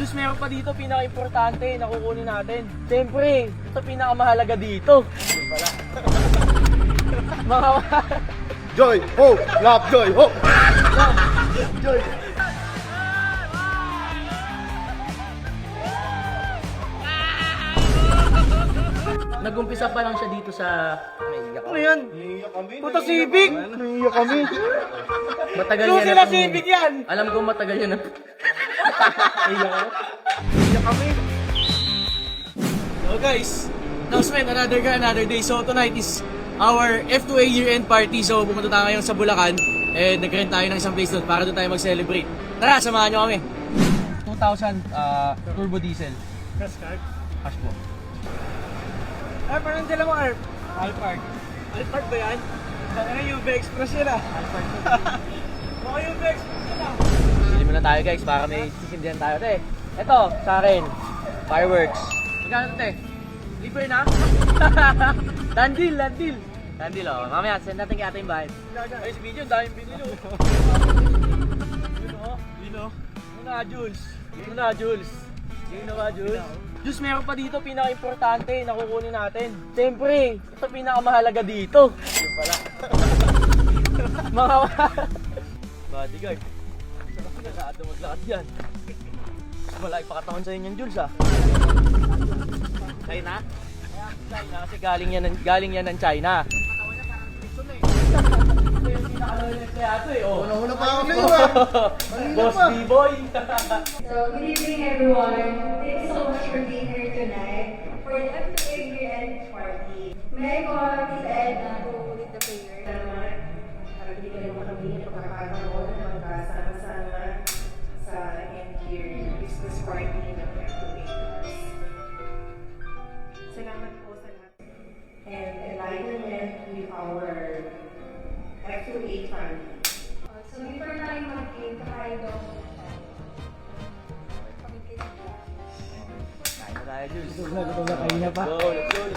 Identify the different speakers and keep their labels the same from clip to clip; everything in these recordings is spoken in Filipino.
Speaker 1: Diyos, meron pa dito pinaka-importante na kukunin natin. Siyempre, ito pinakamahalaga dito. Yun pala. Mga
Speaker 2: Joy, hope, love, joy, hope. Joy.
Speaker 1: Nag-umpisa pa lang siya dito sa...
Speaker 2: Ano yan? Puta Civic! Naiiyak kami.
Speaker 1: Matagal
Speaker 2: Doon
Speaker 1: yan.
Speaker 2: sila Civic yan!
Speaker 1: Alam ko matagal yan.
Speaker 2: Naiiyak kami.
Speaker 1: So guys, announcement, another day. So tonight is our F2A year-end party. So pumunta tayo ngayon sa Bulacan. And nag-rent tayo ng isang place doon para doon tayo mag-celebrate. Tara, samahan nyo kami. 2,000 turbo diesel.
Speaker 2: Cash card?
Speaker 1: Cash po.
Speaker 2: Ay, parang sila mo, Arp. Alphard. Alphard ba yan? Ano yung UV Express yun ah? Alphard. Baka UV Express yun ah.
Speaker 1: Bili muna tayo guys para may sisindihan tayo. Te, eto, sa akin. Fireworks. Magkano te? Libre na? Done deal. Done deal oh. Mamaya, send natin kay ating bahay. Ay, si Video, daming binili oh. Yun oh. Yun na, Jules. Yun na, Jules. Diyos, meron pa dito pinaka-importante na kukunin natin. Siyempre, ito pinakamahalaga dito. Yun pala. Mga bodyguard. Nakaado maglakad yan. Malaki pa katawan sa inyo, Jules ah. China? China kasi galing yan ng China. Ito yung pinakalalim kaya ito eh. Oh.
Speaker 2: Una pa ako sa'yo ah.
Speaker 1: Boss B-Boy.
Speaker 3: So, good evening everyone. Thank you so much for being here tonight for the F2A year-end party. May I call Tita Edna to lead the prayer?
Speaker 4: Salamat. Para bigyan mo kami ng pagkakataon na magkasama-sama sa end-year Christmas party ng F2A. Salamat po sa lahat. And enlightenment with our F2A family.
Speaker 3: So, before tayo mag-game, kakain daw muna tayo.
Speaker 1: Kain na tayo, Jules.
Speaker 2: Gutom na kayo na pa.
Speaker 1: Let's go.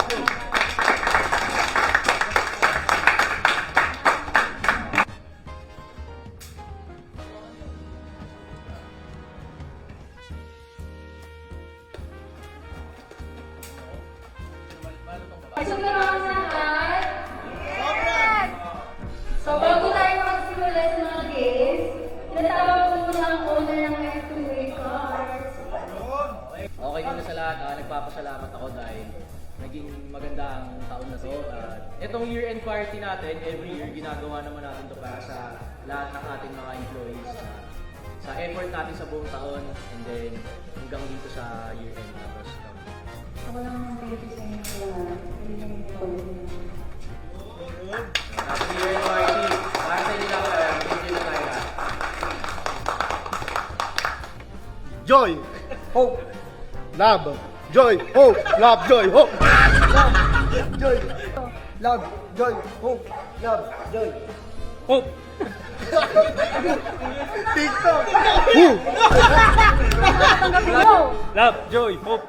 Speaker 3: Pasok na mga lahat? Yes! So, bago tayo magsimula sa mga games, tinatawag ko muna ang owner ng F2A Cars.
Speaker 1: Okay din na sa lahat, nagpapasalamat ako dahil naging maganda ang taon na to. Itong year-end party natin, every year, ginagawa naman natin to para sa lahat ng ating mga employees. Sa effort natin sa buong taon, and then hanggang dito sa year-end. Tapos,
Speaker 3: Ako lang ang thank you sa inyo lahat.
Speaker 1: Happy year-end party! Para sa inyo lang, enjoy na tayo lahat.
Speaker 2: Joy, hope, love, joy, hope, love, joy, hope. Joy, love, joy, hope, love, joy.
Speaker 1: Hope!
Speaker 2: TikTok. Woo!
Speaker 1: Love, joy, hope!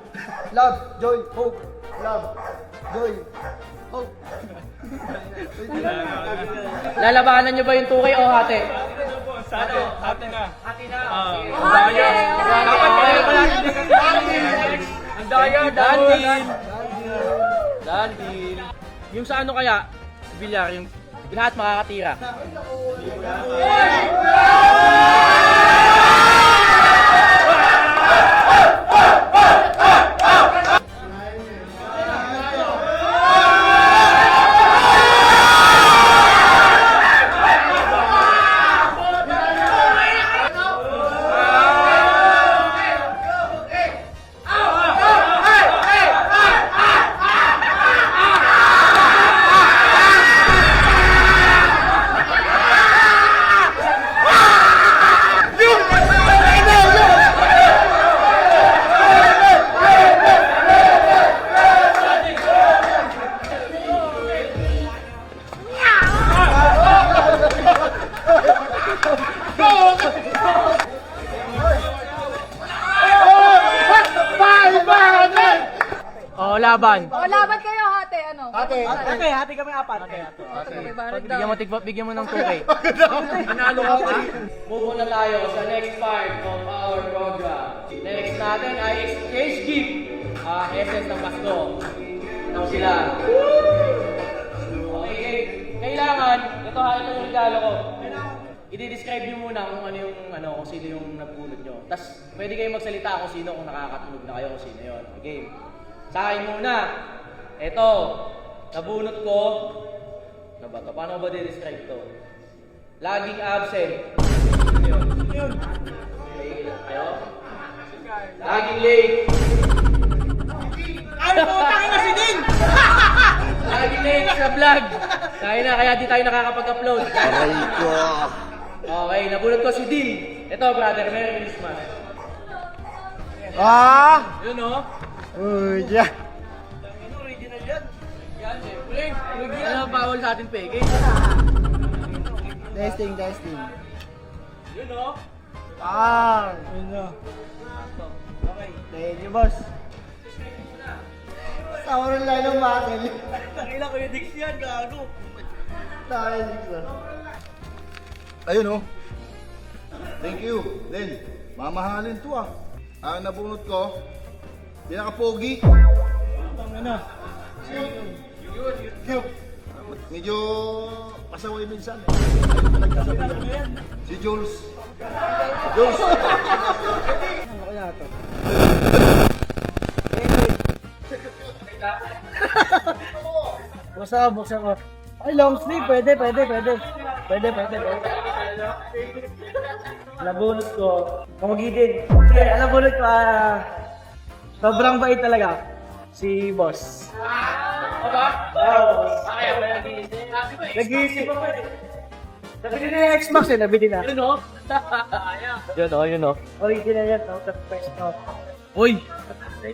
Speaker 2: Love, joy, hope, love, joy, hope.
Speaker 1: Lalabanan nyo ba yung 2K o hati?
Speaker 2: Hati na.
Speaker 1: Hati na!
Speaker 2: Ang daya,
Speaker 1: Done deal. Yung sa ano kaya, bilyar, yung lahat makakatira. O, laban.
Speaker 5: O, laban kayo, hati. Ano?
Speaker 2: Ate,
Speaker 1: Hati kami apat. Bigyan mo ng 2K. Manalo ka pa. Move on na tayo sa next part of our program. Next natin ay exchange gift. Essence ng Pasko. Ito sila. Okay, kailangan, ito yung regalo ko. I-describe nyo muna kung ano yung, kung sino yung nabunod nyo. Tapos, pwede kayong magsalita kung sino, kung nakakatunog na kayo kung sino yun. Okay. Sa akin muna. Ito, nabunot ko. Ano ba ito? Paano ba i-describe ito? Laging absent. Ano yun? Ayo? Laging late.
Speaker 2: Ay, putang na si Din!
Speaker 1: Laging late sa vlog. Kaya di tayo nakakapag-upload. Okay, nabunot ko si Din. Ito, brother, Merry Christmas. Yun, oh.
Speaker 2: Uy, yeah.
Speaker 1: Original yan. Yan, siyempre. Ano, bawal sa atin peke.
Speaker 2: Testing.
Speaker 1: Yun, oh.
Speaker 2: Yun na.
Speaker 1: Okay.
Speaker 2: Thank you, boss. Tawar lang ng matel.
Speaker 1: Nakila ko yung Dix yan, gago.
Speaker 5: Ayun oh. Thank you. Then, mamahalin to ah. Ang nabunot ko, pinaka-pogi.
Speaker 2: Ano?
Speaker 5: Medyo pasaway minsan. Si Jules. Jules.
Speaker 2: Ano kaya ito? Buksan ko. Ay, long sleeve. Pwede. Nabunot ko. Kamagidin. Nabunot ko, sobrang bait talaga. Si boss. Nag-iisip ako eh. Nabili na yung X-Max eh, nabili na.
Speaker 1: Yun, oh. Yun, oh.
Speaker 2: Original yan, no? Sa first off.
Speaker 1: Uy,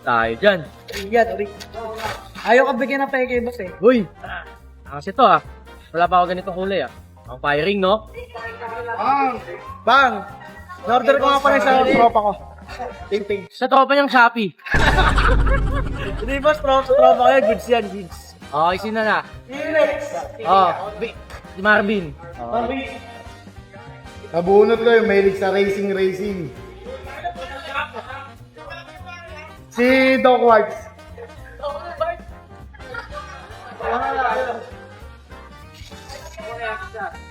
Speaker 1: tayo dyan.
Speaker 2: Yan, ayaw ka bigyan ng peke, boss eh.
Speaker 1: Uy, kasi to wala pa ako ganitong kulay Ang firing, no?
Speaker 2: Bang! In-order ko nga pala sa tropa ko. Ting.
Speaker 1: Sa tropa niyang Shopee.
Speaker 2: Hindi boss, tropa ko yan. Goods yan, goods.
Speaker 1: Okay, sino na?
Speaker 2: Next!
Speaker 1: Si Marvin.
Speaker 5: Nabunot ko yung mahilig sa racing.
Speaker 2: Si Doc White.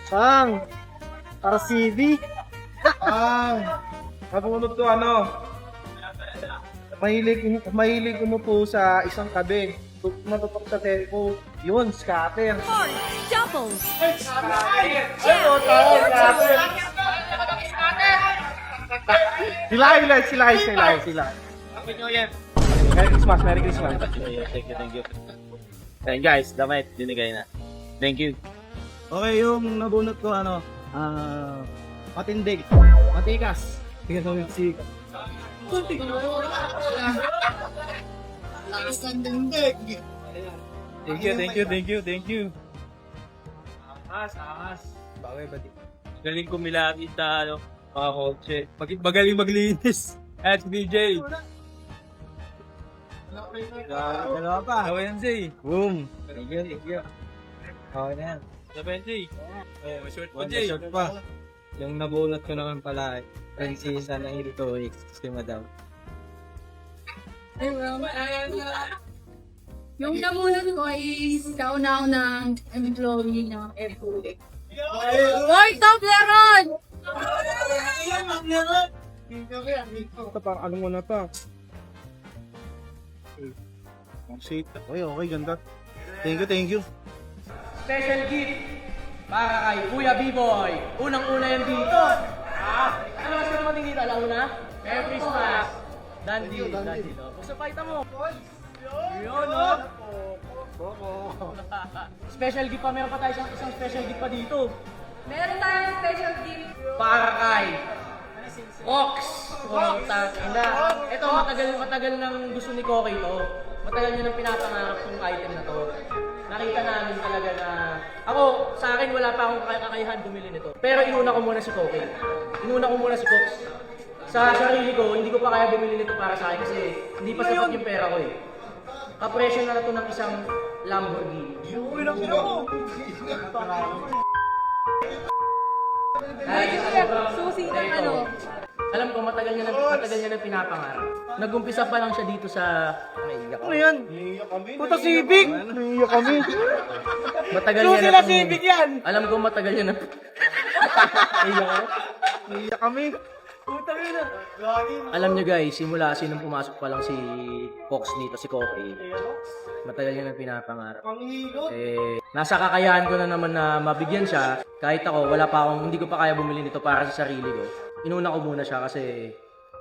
Speaker 2: Bang! RCB.
Speaker 6: Nabunot ko mahilig umupo sa isang tabi. Matutok sa telco. Yun, scatter. Sila. Merry Christmas.
Speaker 1: Thank you. Ayan guys, damit, dinigay na. Thank you.
Speaker 6: Okay, yung nabunot ko matindig. Matikas. Tingnan mo yung sika.
Speaker 2: Thank you.
Speaker 6: Angas. Bagay ba di?
Speaker 2: Galing kumilapit na mga kotse. Magaling maglinis. At BJ.
Speaker 6: Dalawa pa.
Speaker 2: Ako yan, Zay.
Speaker 6: Boom. Thank you. Okay na yan.
Speaker 2: Benji. Oh, may short pa,
Speaker 6: One
Speaker 2: Jay.
Speaker 6: shot pa. Yung nabunot ko naman pala, prinsesa ng Heroics, si Madam.
Speaker 3: Yung namunod ko is kauna-unang employee ng FOA. Hoy, Toblerone!
Speaker 6: Ito pa, ano mo na to?
Speaker 5: Ang safe. Okay, ganda. Thank you.
Speaker 1: Special gift para kay Kuya B-Boy. Unang-una yan dito. Ano mas ka naman dito? Alauna? Merry Christmas. Dandy. Gusto pakita mo. Yun, no? Special gift pa. Meron pa tayo isang special gift pa dito.
Speaker 3: Meron tayong special gift.
Speaker 1: Para kay Ox. Ito, matagal nang gusto ni Koki to. Matagal niya nang pinapangarap tong item na to. Nakita namin talaga na ako, sa akin wala pa akong kakayahan bumili nito. Pero inuna ko muna si Koki. Inuna ko muna si Cox. Sa sarili ko, hindi ko pa kaya bumili nito para sa akin kasi hindi pa sapat yung pera ko eh. Kapresyo na to ng isang Lamborghini.
Speaker 2: Uy, lang sila mo.
Speaker 3: Susi ng
Speaker 1: Alam ko, matagal niya na pinapangarap. Nag-umpisa pa lang siya dito sa... Naiiyak ako.
Speaker 2: Ano yan? Puta Civic!
Speaker 6: Naiiyak kami.
Speaker 1: Matagal
Speaker 2: So
Speaker 1: niya
Speaker 2: sila
Speaker 1: na...
Speaker 2: Civic yan!
Speaker 1: Alam ko, matagal niya na... Naiiyak ako.
Speaker 6: Naiiyak kami.
Speaker 2: Puta yun ah!
Speaker 1: Alam niyo guys, simula nung pumasok pa lang si Fox dito, si Coffee, matagal niya na pinapangarap.
Speaker 2: Ang higot!
Speaker 1: Eh, nasa kakayahan ko na naman na mabigyan siya. Kahit ako, hindi ko pa kaya bumili nito para sa sarili ko. Inuna ko muna siya kasi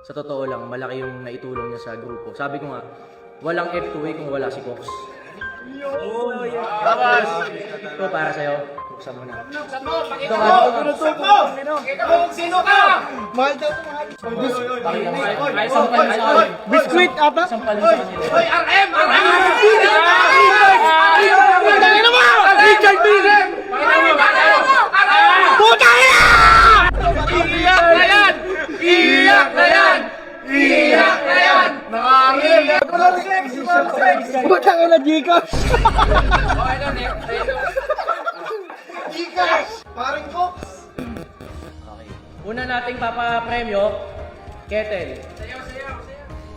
Speaker 1: sa totoo lang, malaki yung naitulong niya sa grupo. Sabi ko nga, walang F2A kung wala si Cox. Tapos, ito para sa'yo. Buksan mo na. Ito ka.
Speaker 2: Sino ka?
Speaker 6: Mahal daw ito, mahal.
Speaker 1: Pakita mo. Ay, sampalin sa kanila.
Speaker 6: Biscuit ata?
Speaker 1: Sampalin sa kanila.
Speaker 2: Hoy, RM! Tangina mo! Richard B! Puta ina! Iiyak na yan! Iiyak na yan! Iiyak na yan! Nangarin!
Speaker 6: Butang ina, Gcash!
Speaker 2: Gcash! Paring Cox!
Speaker 1: Okay. Una nating papapremyo, kettle. Sayaw.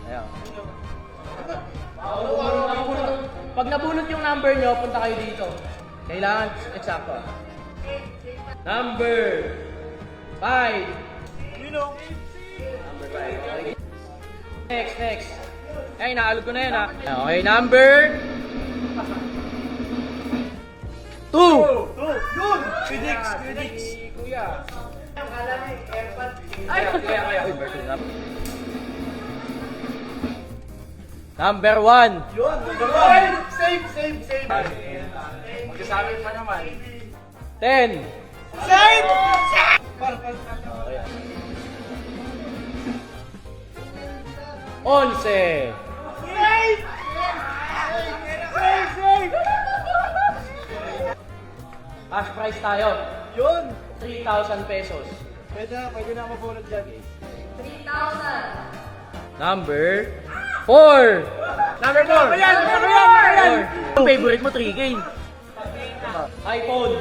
Speaker 1: Ayan. Pag nabunot yung number nyo, punta kayo dito. Kailangan eksakto. Number 5. Number 5. Okay. Next. Ay, naalog ko na yun ha. Okay, number 2.
Speaker 2: Yun! Phoenix! Kuya!
Speaker 1: Ay, number 1.
Speaker 2: Yun! Save! Magkasabi pa naman.
Speaker 1: 10.
Speaker 2: Save!
Speaker 1: Onse. Cash price tayo.
Speaker 2: Yun!
Speaker 1: 3,000 pesos.
Speaker 2: Pwede na mabunod dyan.
Speaker 3: 3,000.
Speaker 1: Number 4.
Speaker 2: Number 4! Ayan!
Speaker 1: Ang favorite mo, 3K. iPhone.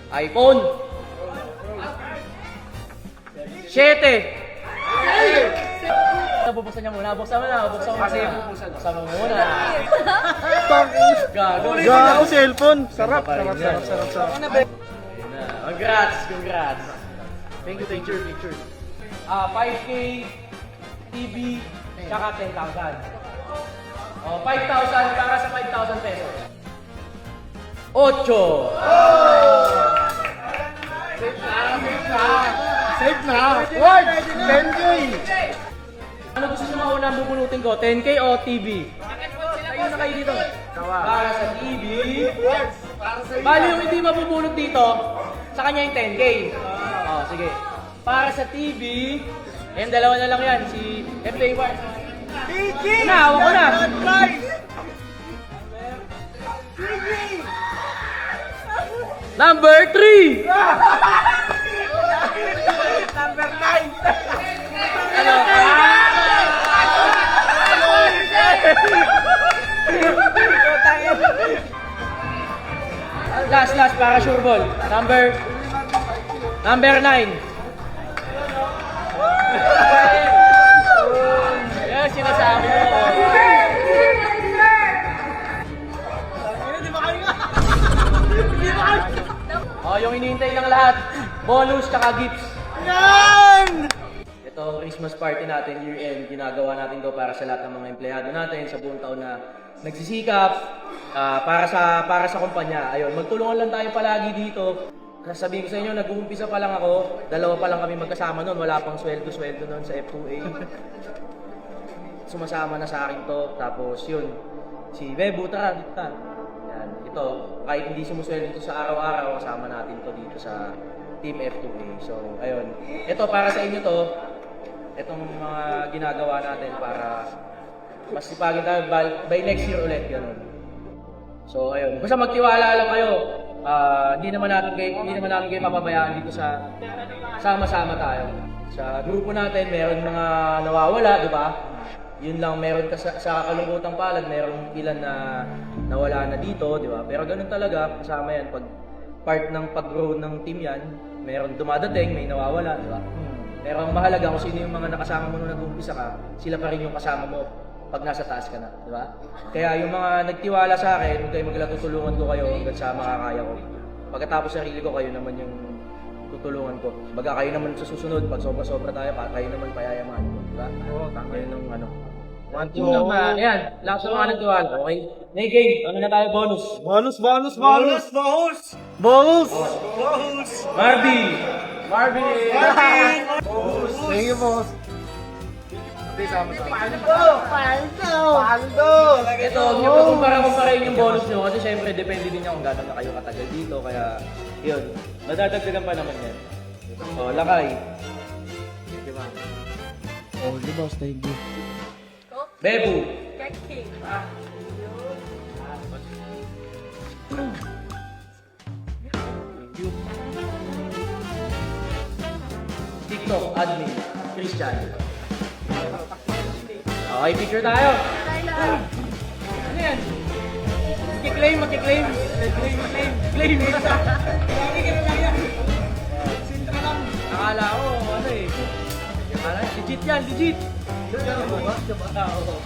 Speaker 1: iPhone. 7. Bubuksan niya muna. Buksan mo na. Kasi buksan mo muna. Gago.
Speaker 6: Gago, cellphone. Sarap.
Speaker 1: Ayun na. Congrats. Thank you, picture. 5K, TV, tsaka 10,000. 5,000 para sa 5,000 pesos. 8.
Speaker 6: Safe na. Word! 10K!
Speaker 1: Ano gusto nyo mauna bubunutin ko? 10K o TV? Tayo na kayo dito. Para sa TV. Bali yung hindi mabubunot dito, sa kanya yung 10K. Sige. Para sa TV, ayun, dalawa na lang yan. Si FA1. Hawak ko na. Number 3.
Speaker 2: Number 9!
Speaker 1: Ano? Last para sure ball. Number 9. Yan sinasabi mo. Yung hinihintay ng lahat. Bonus tsaka gifts.
Speaker 2: Yan!
Speaker 1: Ito, Christmas party natin, year-end. Ginagawa natin to para sa lahat ng mga empleyado natin sa buong taon na nagsisikap para sa kumpanya. Ayun, magtulungan lang tayo palagi dito. Sasabihin ko sa inyo, nag-uumpisa pa lang ako. 2 pa lang kami magkasama noon. Wala pang sweldo noon sa F2A. Sumasama na sa akin to. Tapos yun, si Bebo, tara. Yan, ito, kahit hindi sumusweldo ito sa araw-araw, kasama natin to dito sa Team F2A. So, ayun. Ito, para sa inyo to. Itong mga ginagawa natin para masipagin tayo by next year ulit. Ganun. So, ayun. Basta magtiwala lang kayo. Hindi naman namin kayo mapabayaan dito sa sama-sama tayo. Sa grupo natin, meron mga nawawala, di ba? Yun lang, meron sa kalungkutang palad, meron ilan na nawala na dito, di ba? Pero ganun talaga, kasama yan. Pag part ng pag-grow ng team yan, meron dumadating, may nawawala, di ba? Pero ang mahalaga kung sino yung mga nakasama mo nung nag-uumpisa ka, sila pa rin yung kasama mo pag nasa taas ka na, di ba? Kaya yung mga nagtiwala sa akin, huwag kayo maglala, tutulungan ko kayo hanggang sa makakaya ko. Pagkatapos sarili ko, kayo naman yung tutulungan ko. Baga kayo naman sa susunod, pag sobra-sobra tayo, kayo naman payayamahan ko, di ba?
Speaker 6: Oo, tama
Speaker 1: Yun ang ano.
Speaker 6: One, two.
Speaker 1: Yung naman, ayan, lahat sa mga nagtiwala, okay? Next game, ano na tayo, bonus?
Speaker 5: Bonus!
Speaker 1: Marvin! Marvin!
Speaker 6: Thank you, boss.
Speaker 1: Ito, huwag niyo kumpara-kumparain yung bonus nyo kasi syempre depende din yan kung gano'n na kayo katagal dito. Kaya, yun, madadagdagan pa naman yan. O, lakay.
Speaker 5: Oh, di boss, thank you.
Speaker 1: Bebu. TikTok, admin, Christian. Okay, picture tayo. Ano yan? Makiklaim. Claim. Akala ko, ano eh. Akala, legit yan, legit. Oo.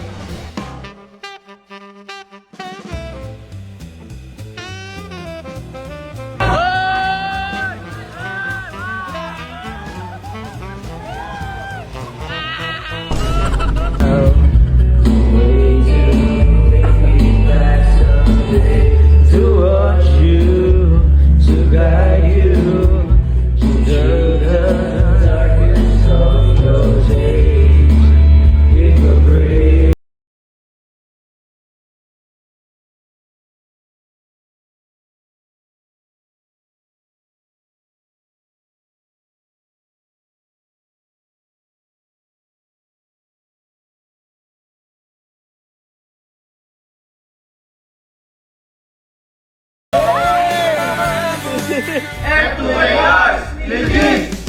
Speaker 2: F2ARs! Legit!